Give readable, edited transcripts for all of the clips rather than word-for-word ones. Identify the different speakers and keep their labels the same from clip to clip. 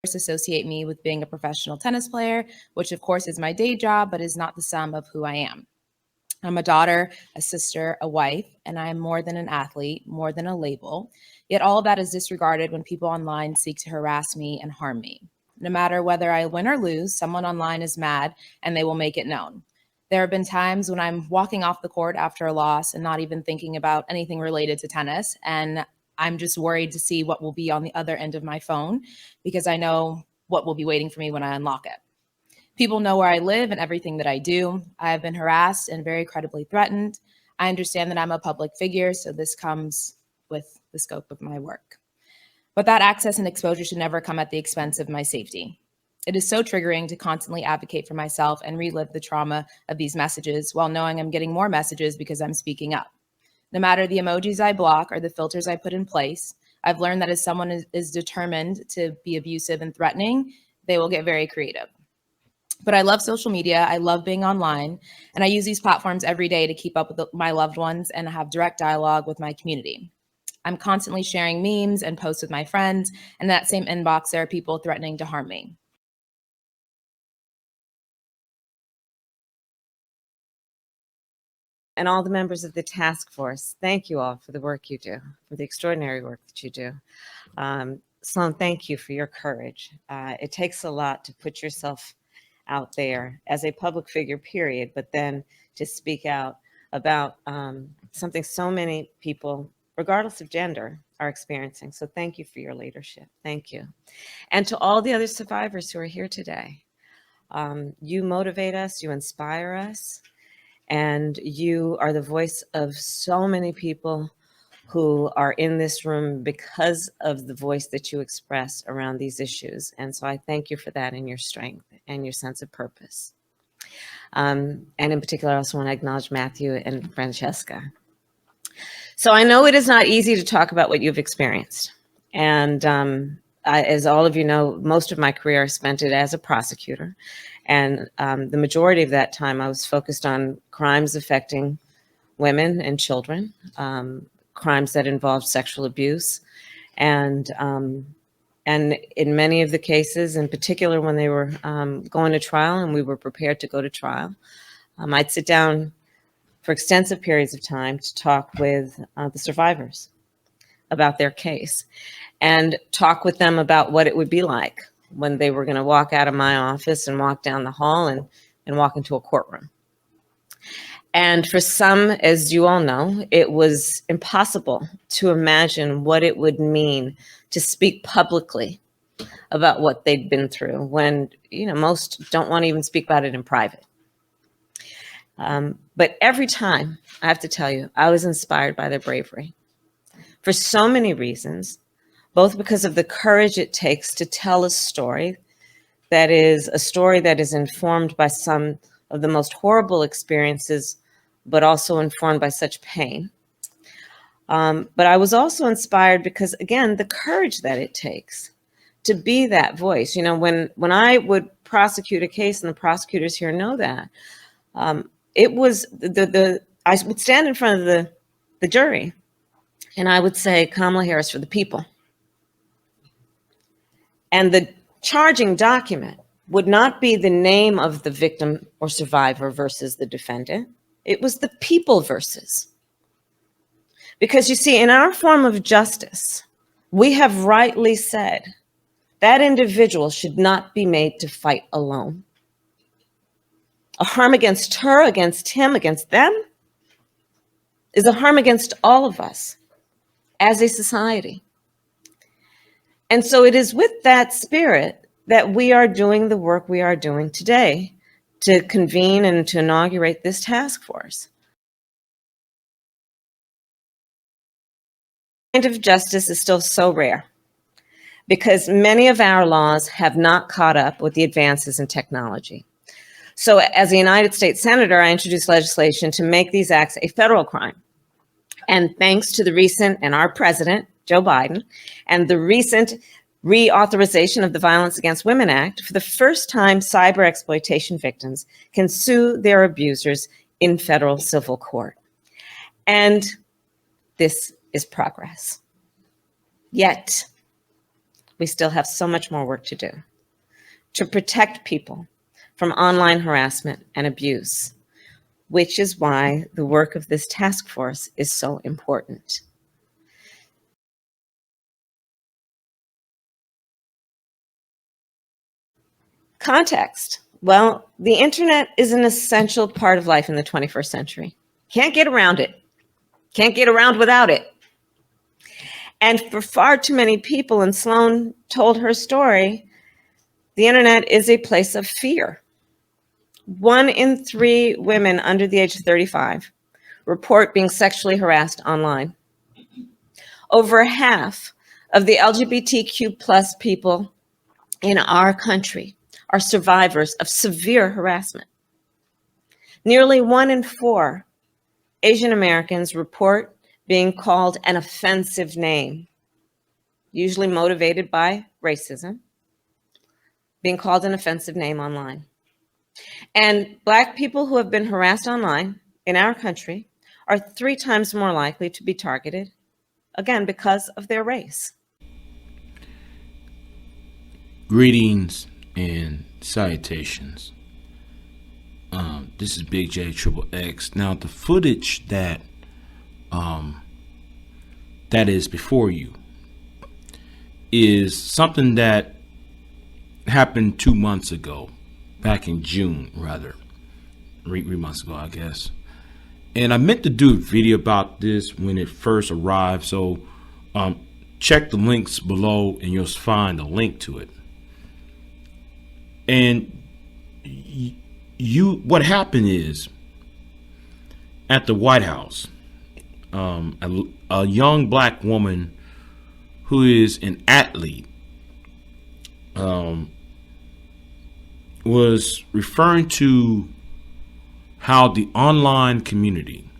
Speaker 1: associate me with being a professional tennis player, which of course is my day job, but is not the sum of who I am. I'm a daughter, a sister, a wife, and I am more than an athlete, more than a label. Yet all of that is disregarded when people online seek to harass me and harm me. No matter whether I win or lose, someone online is mad and they will make it known. There have been times when I'm walking off the court after a loss and not even thinking about anything related to tennis, and I'm just worried to see what will be on the other end of my phone because I know what will be waiting for me when I unlock it. People know where I live and everything that I do. I have been harassed and very credibly threatened. I understand that I'm a public figure, so this comes with the scope of my work. But that access and exposure should never come at the expense of my safety. It is so triggering to constantly advocate for myself and relive the trauma of these messages while knowing I'm getting more messages because I'm speaking up. No matter the emojis I block or the filters I put in place, I've learned that if someone is determined to be abusive and threatening, they will get very creative. But I love social media, I love being online, and I use these platforms every day to keep up with my loved ones and have direct dialogue with my community. I'm constantly sharing memes and posts with my friends, and in that same inbox, there are people threatening to harm me.
Speaker 2: And all the members of the task force, thank you all for the work you do, for the extraordinary work that you do. Sloan, thank you for your courage. It takes a lot to put yourself out there as a public figure, period, but then to speak out about something so many people, regardless of gender, are experiencing. So thank you for your leadership. Thank you. And to all the other survivors who are here today, you motivate us, you inspire us, and you are the voice of so many people who are in this room because of the voice that you express around these issues. And so I thank you for that and your strength and your sense of purpose. And in particular, I also want to acknowledge Matthew and Francesca. So I know it is not easy to talk about what you've experienced. And as all of you know, most of my career I spent it as a prosecutor. And the majority of that time I was focused on crimes affecting women and children, crimes that involved sexual abuse. And in many of the cases, in particular when they were going to trial and we were prepared to go to trial, I'd sit down for extensive periods of time to talk with the survivors about their case and talk with them about what it would be like when they were going to walk out of my office and walk down the hall and walk into a courtroom. And for some, as you all know, it was impossible to imagine what it would mean to speak publicly about what they'd been through when, you know, most don't want to even speak about it in private. But every time, I have to tell you, I was inspired by their bravery for so many reasons, both because of the courage it takes to tell a story that is informed by some of the most horrible experiences, but also informed by such pain. But I was also inspired because, again, the courage that it takes to be that voice. You know, when I would prosecute a case, and the prosecutors here know that, it was I would stand in front of the jury and I would say, Kamala Harris for the people. And the charging document would not be the name of the victim or survivor versus the defendant. It was the people versus. Because you see, in our form of justice, we have rightly said that individual should not be made to fight alone. A harm against her, against him, against them is a harm against all of us as a society. And so it is with that spirit that we are doing the work we are doing today to convene and to inaugurate this task force. Kind of justice is still so rare because many of our laws have not caught up with the advances in technology. So as a United States Senator, I introduced legislation to make these acts a federal crime. And thanks to the recent, and our president, Joe Biden, and the recent reauthorization of the Violence Against Women Act, for the first time, cyber exploitation victims can sue their abusers in federal civil court. And this is progress. Yet, we still have so much more work to do to protect people from online harassment and abuse, which is why the work of this task force is so important. Context. Well, the internet is an essential part of life in the 21st century. Can't get around it. Can't get around without it. And for far too many people, and Sloan told her story, the internet is a place of fear. 1 in 3 women under the age of 35 report being sexually harassed online. Over half of the LGBTQ plus people in our country are survivors of severe harassment. Nearly 1 in 4 Asian Americans report being called an offensive name, usually motivated by racism, being called an offensive name online. And Black people who have been harassed online in our country are 3 times more likely to be targeted, again, because of their race.
Speaker 3: Greetings and salutations. This is BIGJXXX. Now, the footage that is before you is something that happened 2 months ago, back in June, rather, 3 months ago, I guess. And I meant to do a video about this when it first arrived, so check the links below and you'll find a link to it. And what happened is, at the White House, a young Black woman who is an athlete was referring to how the online community,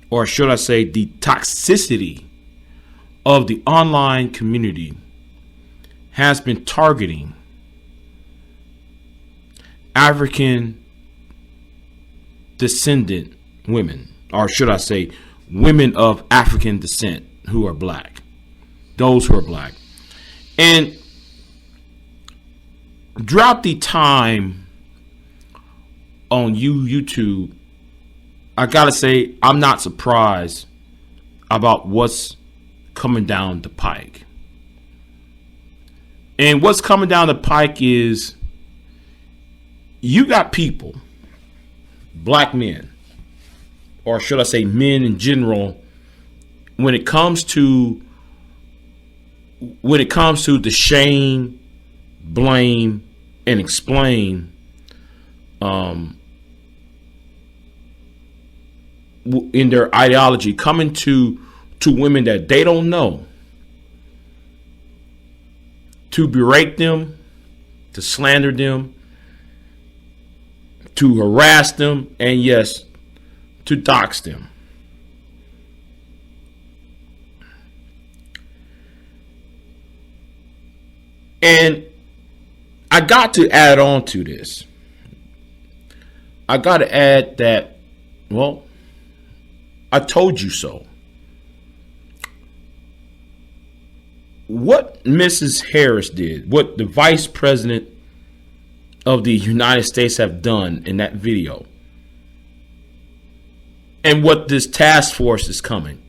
Speaker 3: or should I say the toxicity of the online community, has been targeting African descendant women, or should I say women of African descent who are Black, those who are Black. And throughout the time on YouTube, I gotta say, I'm not surprised about what's coming down the pike. And what's coming down the pike is, you got people, Black men, or should I say men in general, when it comes to the shame, blame, and explain in their ideology, coming to women that they don't know, to berate them, to slander them, to harass them, and yes, to dox them. And I got to add on to this. I got to add that, well, I told you so. What Mrs. Harris did, what the Vice President of the United States have done in that video, and what this task force is coming,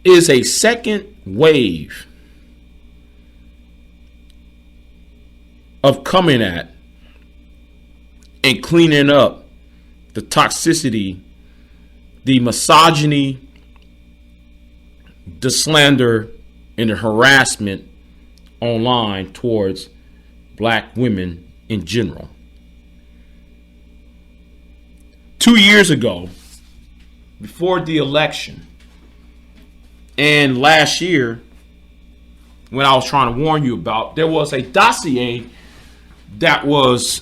Speaker 3: is a second wave of coming at and cleaning up the toxicity, the misogyny, the slander, and the harassment online towards Black women in general. 2 years ago, before the election, and last year, when I was trying to warn you about, there was a dossier that was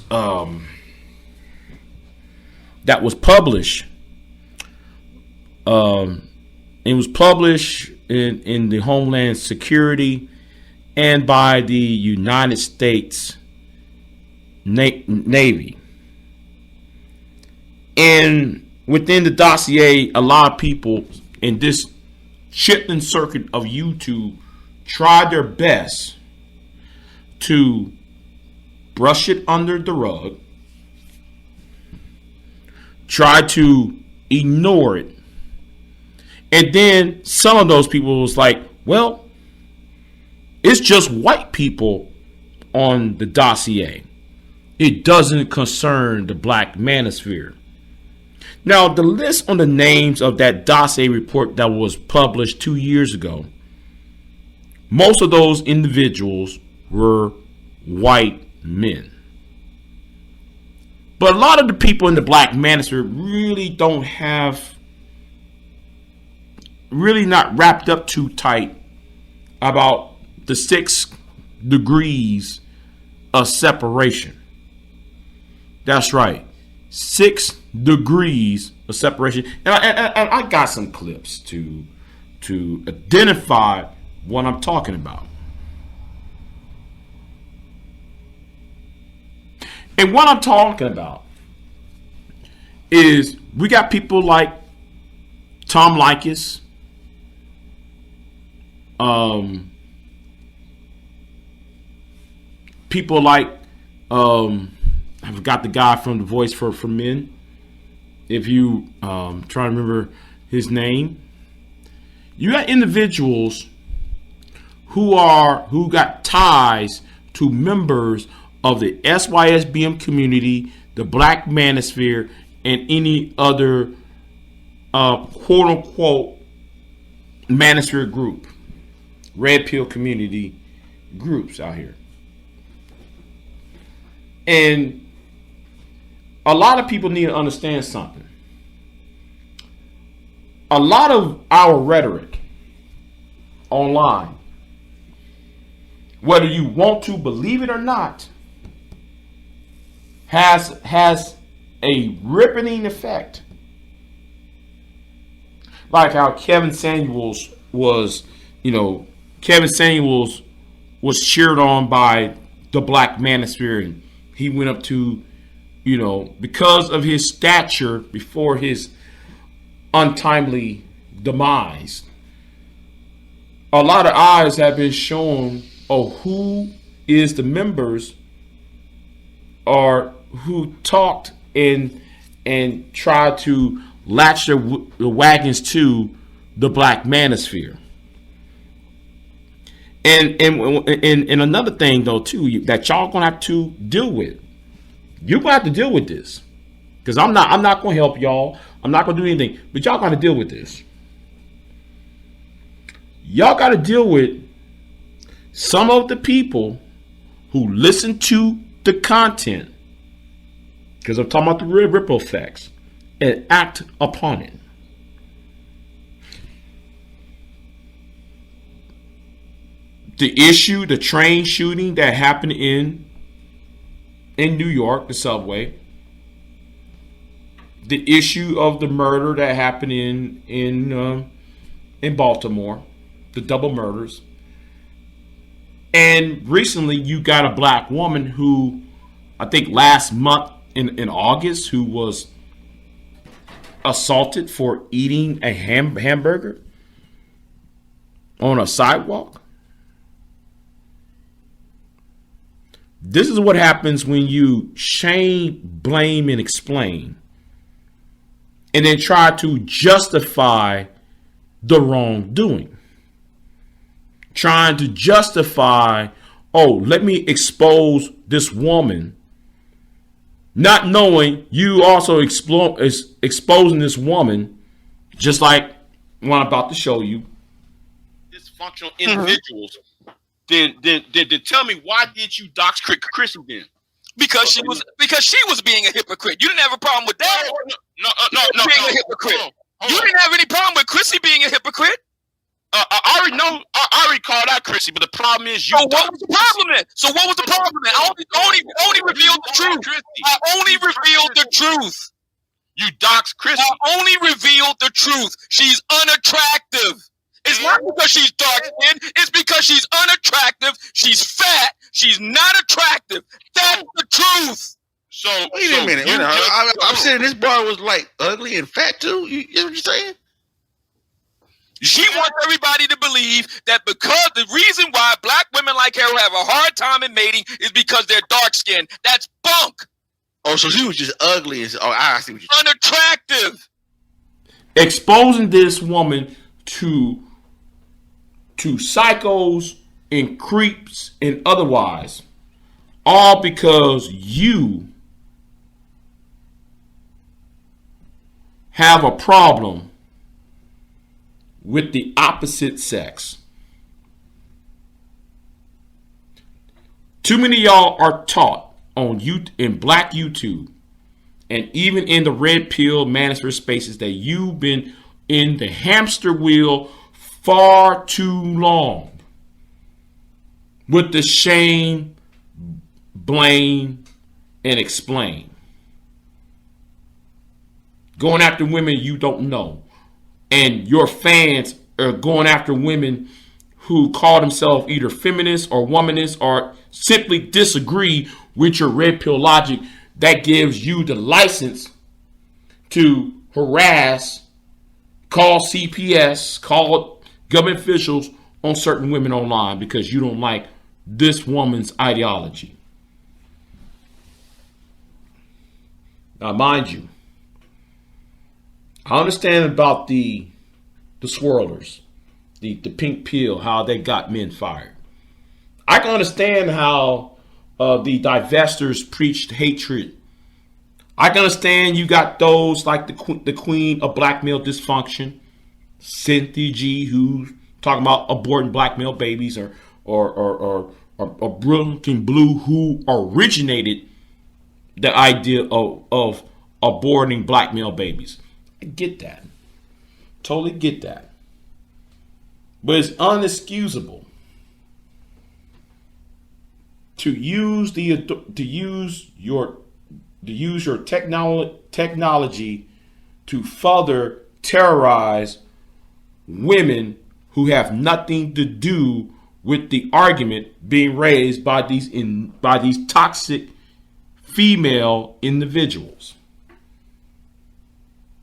Speaker 3: published. It was published in the Homeland Security and by the United States Navy. And within the dossier, a lot of people in this shifting circuit of YouTube tried their best to brush it under the rug, try to ignore it. And then some of those people was like, well, it's just white people on the dossier. It doesn't concern the black manosphere. Now, the list on the names of that dossier report that was published 2 years ago, most of those individuals were white men. But a lot of the people in the black manosphere really not wrapped up too tight about the 6 degrees of separation. That's right. 6 degrees of separation. And I got some clips to identify what I'm talking about. And what I'm talking about is we got people like Tom Likas, people like I forgot the guy from The Voice for Men. If you try to remember his name, you got individuals who got ties to members of the SYSBM community, the Black Manosphere, and any other quote unquote Manosphere group, Red Pill community groups out here. And a lot of people need to understand something. A lot of our rhetoric online, whether you want to believe it or not, has a rippling effect. Like how Kevin Samuels was cheered on by the Black Manosphere, and he went up to, because of his stature before his untimely demise. A lot of eyes have been shown of who is the members or who talked and tried to latch the wagons to the Black Manosphere. And another thing though too that y'all gonna have to deal with. You're gonna have to deal with this, because I'm not gonna help y'all. I'm not gonna do anything, but y'all gotta deal with this. Y'all gotta deal with some of the people who listen to the content, because I'm talking about the ripple effects, and act upon it. The train shooting that happened in New York, the subway. The issue of the murder that happened in Baltimore, the double murders. And recently you got a black woman who, I think last month in August, who was assaulted for eating a hamburger on a sidewalk. This is what happens when you shame, blame, and explain, and then try to justify the wrongdoing. Trying to justify, let me expose this woman, not knowing you also exposing this woman, just like what I'm about to show you. Dysfunctional individuals. Then tell me, why did you dox Chrissy then?
Speaker 4: Because she was being a hypocrite. You didn't have a problem with that.
Speaker 3: No.
Speaker 4: Being a hypocrite. You didn't have any problem with Chrissy being a hypocrite.
Speaker 3: I already called out Chrissy, but the problem is you.
Speaker 4: So what was the problem then? I only revealed the truth. I only revealed the truth.
Speaker 3: You dox Chrissy.
Speaker 4: I only revealed the truth. She's unattractive. It's not because she's dark skinned. It's because she's unattractive. She's fat. She's not attractive. That's the truth.
Speaker 5: So wait a minute. I'm saying this bar was like ugly and fat too. You know what you're saying?
Speaker 4: She wants everybody to believe that because the reason why black women like her have a hard time in mating is because they're dark skinned. That's bunk.
Speaker 5: Oh, so she was just ugly. I see what you're
Speaker 4: Unattractive.
Speaker 3: Exposing this woman to psychos and creeps and otherwise, all because you have a problem with the opposite sex. Too many of y'all are taught in black YouTube and even in the red pill manosphere spaces that you've been in the hamster wheel far too long with the shame, blame, and explain. Going after women you don't know. And your fans are going after women who call themselves either feminists or womanists or simply disagree with your red pill logic that gives you the license to harass, call CPS, call government officials on certain women online because you don't like this woman's ideology. Now, mind you, I understand about the swirlers, the pink pill, how they got men fired. I can understand how the divestors preached hatred. I can understand you got those like the queen of black male dysfunction, Cynthia G, who's talking about aborting black male babies, or Brooklyn Blue, who originated the idea of aborting black male babies. I get that. Totally get that. But it's unexcusable to use your technology to further terrorize women who have nothing to do with the argument being raised by these toxic female individuals.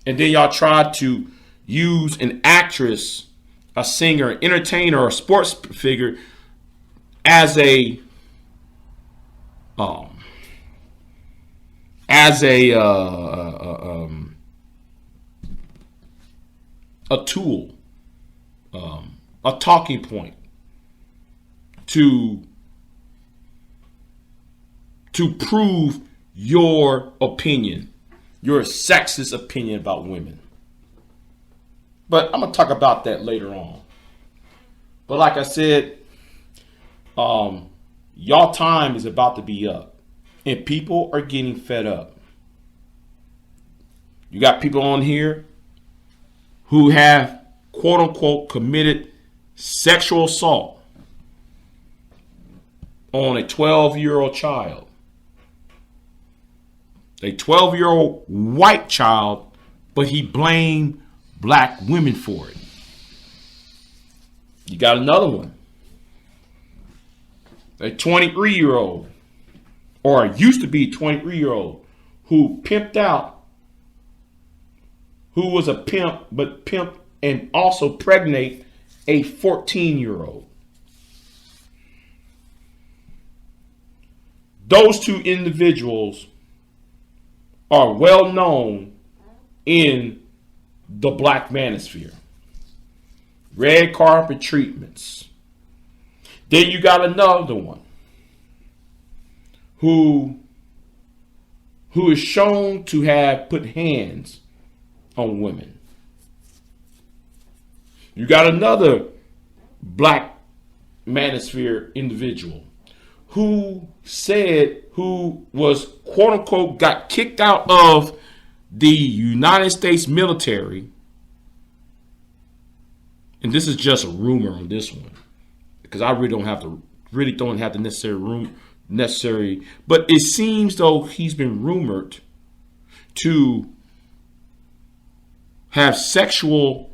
Speaker 3: And then y'all try to use an actress, a singer, an entertainer, or a sports figure as a tool, a talking point to prove your opinion, your sexist opinion about women. But I'm going to talk about that later on. But like I said, y'all time is about to be up. And people are getting fed up. You got people on here who have, quote unquote, committed sexual assault on a 12-year-old child. A 12-year-old white child, but he blamed black women for it. You got another one. A 23-year-old, or used to be 23-year-old, who pimped out, who was a pimp, but pimped and also pregnate a 14-year-old. Those two individuals are well known in the black manosphere. Red carpet treatments. Then you got another one who is shown to have put hands on women. You got another black manosphere individual who was, quote unquote, got kicked out of the United States military. And this is just a rumor on this one, because I really don't have the necessary, but it seems though he's been rumored to have sexual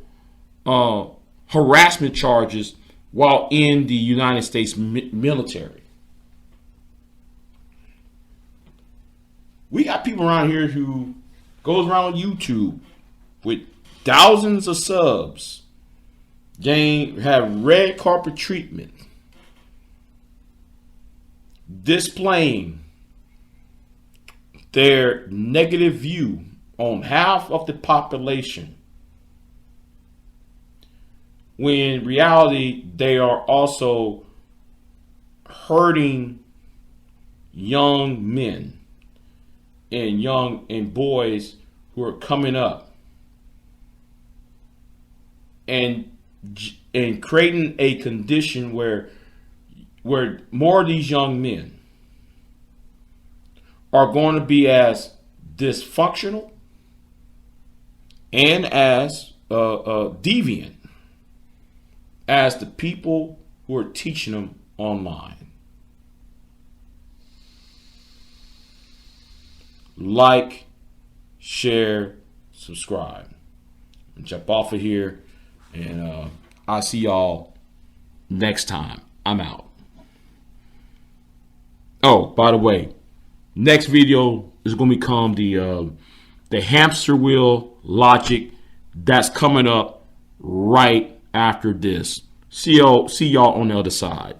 Speaker 3: harassment charges while in the United States military. We got people around here who goes around YouTube with thousands of subs have red carpet treatment, displaying their negative view on half of the population, when in reality they are also hurting young men and boys who are coming up, and creating a condition where more of these young men are going to be as dysfunctional and as deviant as the people who are teaching them online. Like, share, subscribe. Jump off of here, and I'll see y'all next time. I'm out. Oh, by the way, next video is going to become the hamster wheel logic that's coming up right after this. See y'all on the other side.